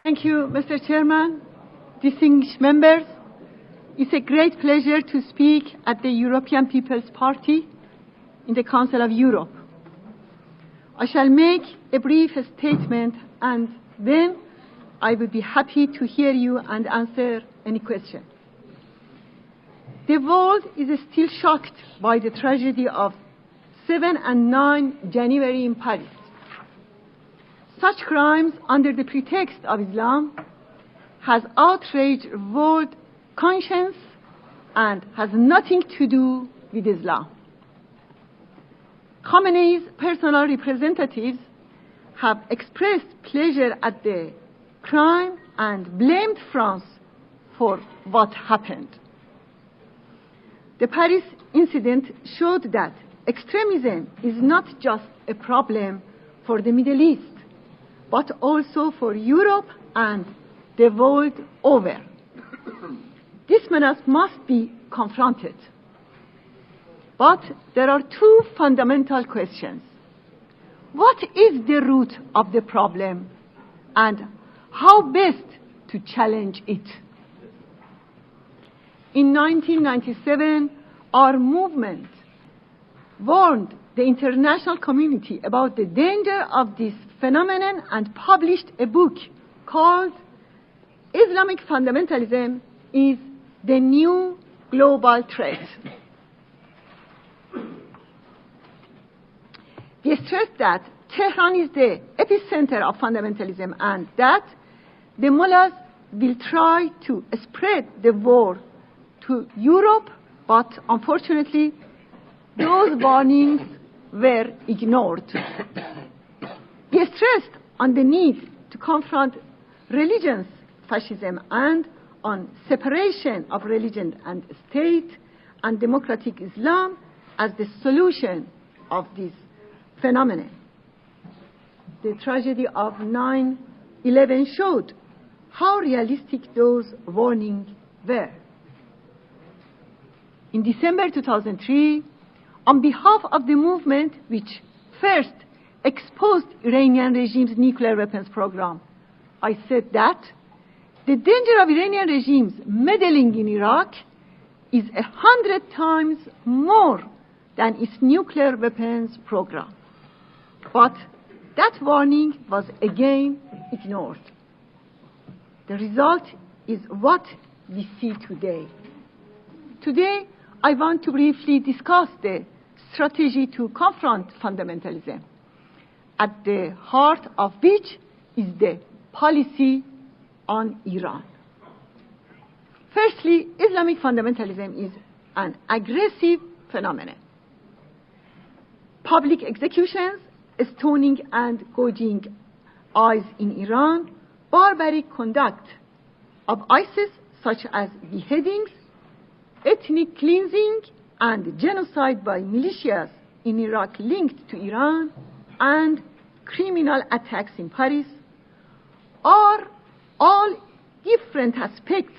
Thank you, Mr. Chairman, distinguished members. It's a great pleasure to speak at the European People's Party in the Council of Europe. I shall make a brief statement and then I will be happy to hear you and answer any question. The world is still shocked by the tragedy of 7 and 9 January in Paris. Such crimes under the pretext of Islam has outraged world conscience and has nothing to do with Islam. Khamenei's personal representatives have expressed pleasure at the crime and blamed France for what happened. The Paris incident showed that extremism is not just a problem for the Middle East, but also for Europe and the world over. This menace must be confronted. But there are two fundamental questions. What is the root of the problem and how best to challenge it? In 1997, our movement warned the international community about the danger of this phenomenon and published a book called Islamic Fundamentalism is the New Global Threat. We stressed that Tehran is the epicenter of fundamentalism and that the mullahs will try to spread the war to Europe, but unfortunately, those warnings were ignored. We stressed on the need to confront religion's fascism and on separation of religion and state and democratic Islam as the solution of this phenomenon. The tragedy of 9/11 showed how realistic those warnings were. In December 2003, on behalf of the movement which first exposed Iranian regime's nuclear weapons program, I said that the danger of Iranian regime's meddling in Iraq is 100 times more than its nuclear weapons program. But that warning was again ignored. The result is what we see today. Today, I want to briefly discuss the strategy to confront fundamentalism, at the heart of which is the policy on Iran. Firstly, Islamic fundamentalism is an aggressive phenomenon. Public executions, stoning and gouging eyes in Iran, barbaric conduct of ISIS such as beheadings, ethnic cleansing, and genocide by militias in Iraq linked to Iran, and criminal attacks in Paris are all different aspects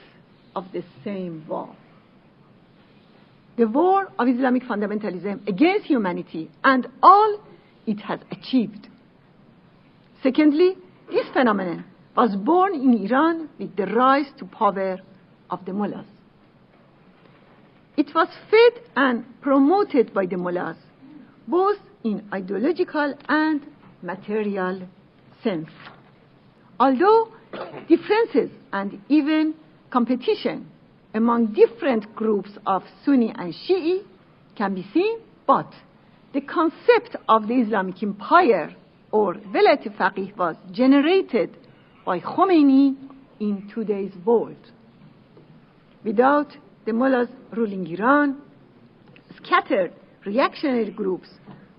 of the same war. The war of Islamic fundamentalism against humanity and all it has achieved. Secondly, this phenomenon was born in Iran with the rise to power of the mullahs. It was fed and promoted by the mullahs, both in ideological and material sense. Although differences and even competition among different groups of Sunni and Shi'i can be seen, but the concept of the Islamic Empire or Velayat Faqih was generated by Khomeini in today's world. Without the mullahs ruling Iran, scattered reactionary groups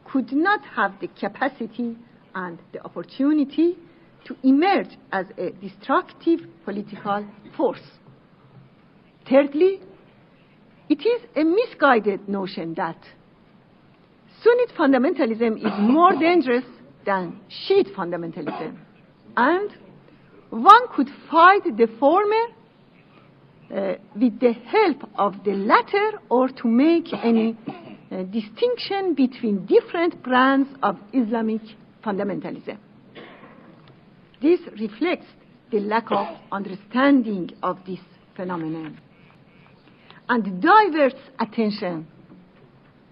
could not have the capacity and the opportunity to emerge as a destructive political force. Thirdly, it is a misguided notion that Sunnite fundamentalism is more dangerous than Shiite fundamentalism, and one could fight the former with the help of the latter, or to make any distinction between different brands of Islamic fundamentalism. This reflects the lack of understanding of this phenomenon and diverts attention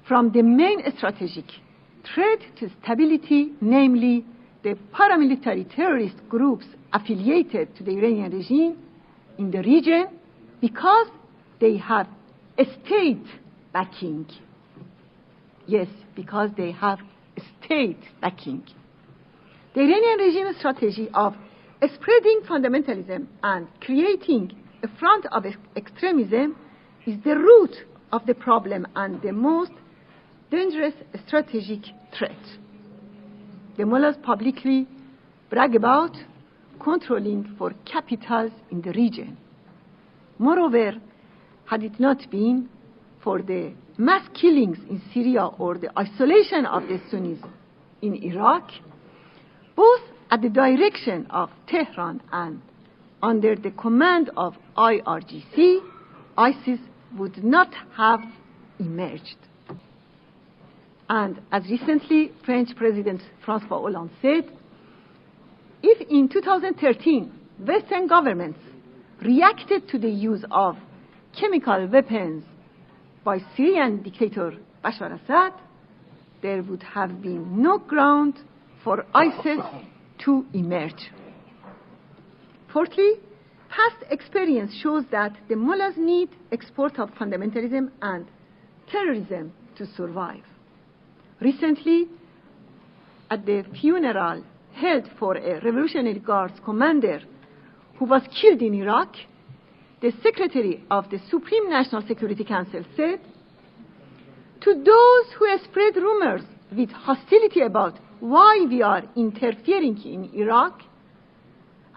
from the main strategic threat to stability, namely the paramilitary terrorist groups affiliated to the Iranian regime in the region, because they have a state backing. Yes, because they have state backing. The Iranian regime strategy of spreading fundamentalism and creating a front of extremism is the root of the problem and the most dangerous strategic threat. The mullahs publicly brag about controlling for capitals in the region. Moreover, had it not been for the mass killings in Syria or the isolation of the Sunnis in Iraq, both at the direction of Tehran and under the command of IRGC, ISIS would not have emerged. And as recently French President François Hollande said, if in 2013 Western governments reacted to the use of chemical weapons by Syrian dictator Bashar Assad, there would have been no ground for ISIS to emerge. Fourthly, past experience shows that the mullahs need export of fundamentalism and terrorism to survive. Recently, at the funeral held for a Revolutionary Guards commander who was killed in Iraq, the Secretary of the Supreme National Security Council said, "To those who spread rumors with hostility about why we are interfering in Iraq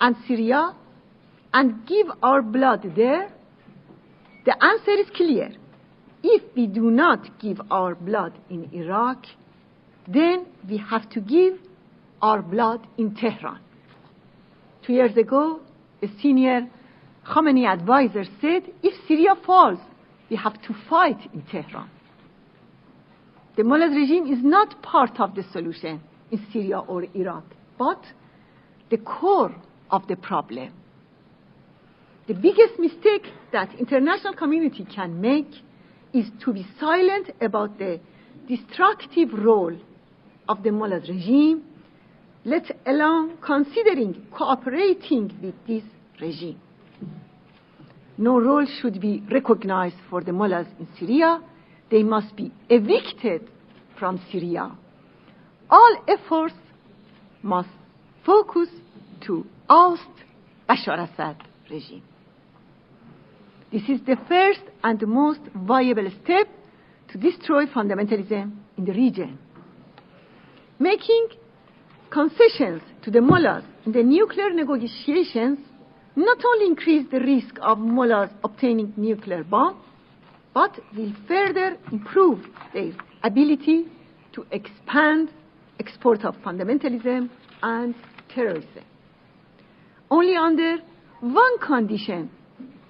and Syria and give our blood there, the answer is clear. If we do not give our blood in Iraq, then we have to give our blood in Tehran." 2 years ago, a senior Khamenei advisor said, if Syria falls, we have to fight in Tehran. The mullahs regime is not part of the solution in Syria or Iraq, but the core of the problem. The biggest mistake that international community can make is to be silent about the destructive role of the mullahs regime, let alone considering cooperating with this regime. No role should be recognized for the mullahs in Syria. They must be evicted from Syria. All efforts must focus to oust Bashar Assad regime. This is the first and most viable step to destroy fundamentalism in the region. Making concessions to the mullahs in the nuclear negotiations not only increase the risk of mullahs obtaining nuclear bombs, but will further improve their ability to expand export of fundamentalism and terrorism. Only under one condition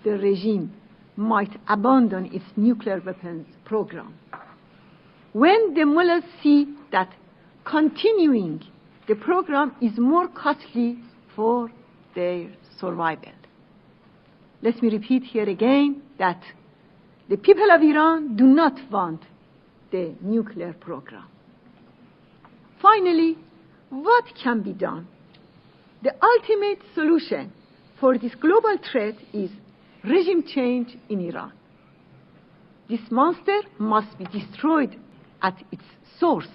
the regime might abandon its nuclear weapons program: when the mullahs see that continuing the program is more costly for their survival. Let me repeat here again that the people of Iran do not want the nuclear program. Finally, what can be done? The ultimate solution for this global threat is regime change in Iran. This monster must be destroyed at its source.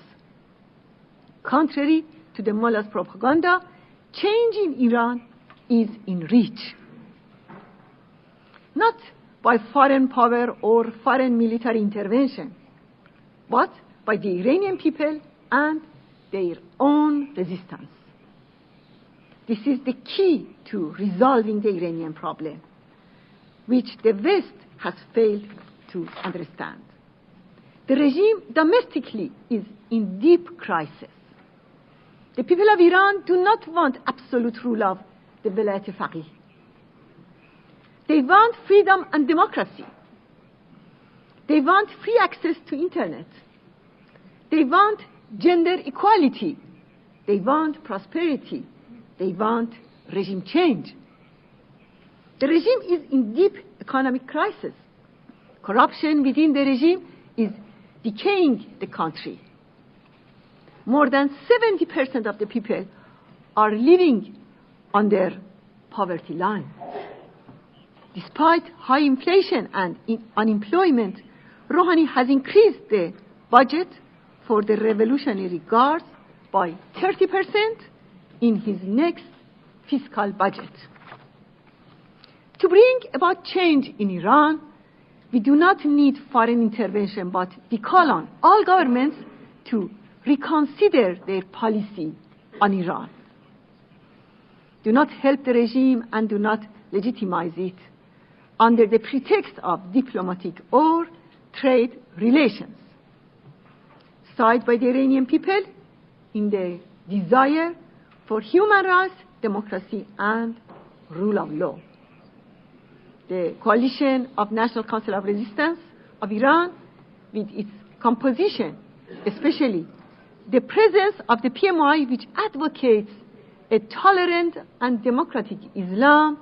Contrary to the mullahs' propaganda, change in Iran is in reach. Not by foreign power or foreign military intervention, but by the Iranian people and their own resistance. This is the key to resolving the Iranian problem, which the West has failed to understand. The regime domestically is in deep crisis. The people of Iran do not want absolute rule of the Velayat Faqih. They want freedom and democracy. They want free access to internet. They want gender equality. They want prosperity. They want regime change. The regime is in deep economic crisis. Corruption within the regime is decaying the country. More than 70% of the people are living under poverty line. Despite high inflation and unemployment, Rouhani has increased the budget for the Revolutionary Guards by 30% in his next fiscal budget. To bring about change in Iran, we do not need foreign intervention, but we call on all governments to reconsider their policy on Iran. Do not help the regime and do not legitimize it under the pretext of diplomatic or trade relations. Side by the Iranian people in the desire for human rights, democracy, and rule of law. The coalition of National Council of Resistance of Iran, with its composition, especially the presence of the PMI, which advocates a tolerant and democratic Islam,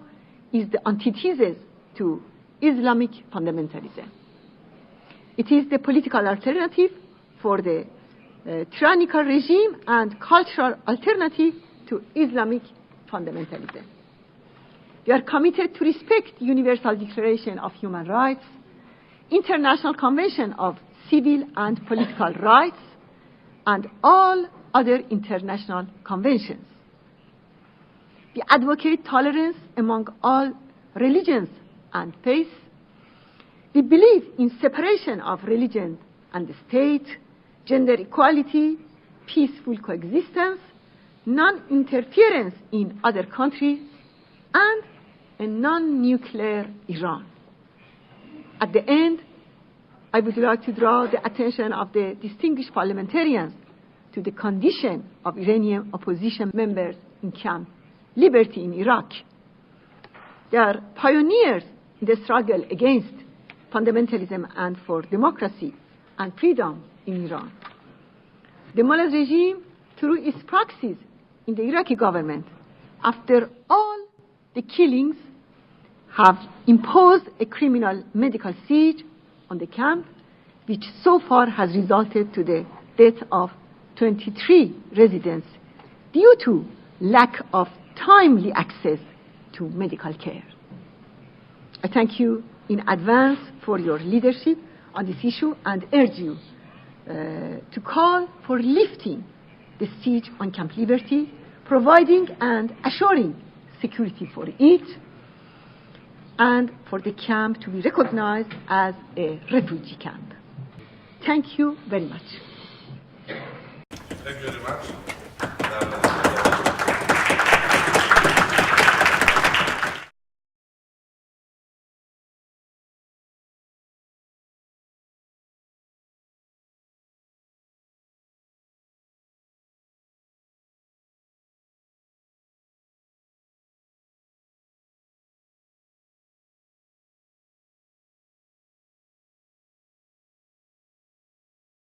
is the antithesis to Islamic fundamentalism. It is the political alternative for the tyrannical regime and cultural alternative to Islamic fundamentalism. We are committed to respect the Universal Declaration of Human Rights, International Convention of Civil and Political Rights, and all other international conventions. We advocate tolerance among all religions and faiths. We believe in separation of religion and the state, gender equality, peaceful coexistence, non-interference in other countries, and a non-nuclear Iran. At the end, I would like to draw the attention of the distinguished parliamentarians to the condition of Iranian opposition members in Camp Liberty in Iraq. They are pioneers in the struggle against fundamentalism and for democracy and freedom in Iran. The Mullah regime, through its praxis in the Iraqi government, after all the killings, have imposed a criminal medical siege on the camp, which so far has resulted to the death of 23 residents due to lack of timely access to medical care. I thank you in advance for your leadership on this issue and urge you to call for lifting the siege on Camp Liberty, providing and assuring security for it, and for the camp to be recognized as a refugee camp. Thank you very much. Thank you very much.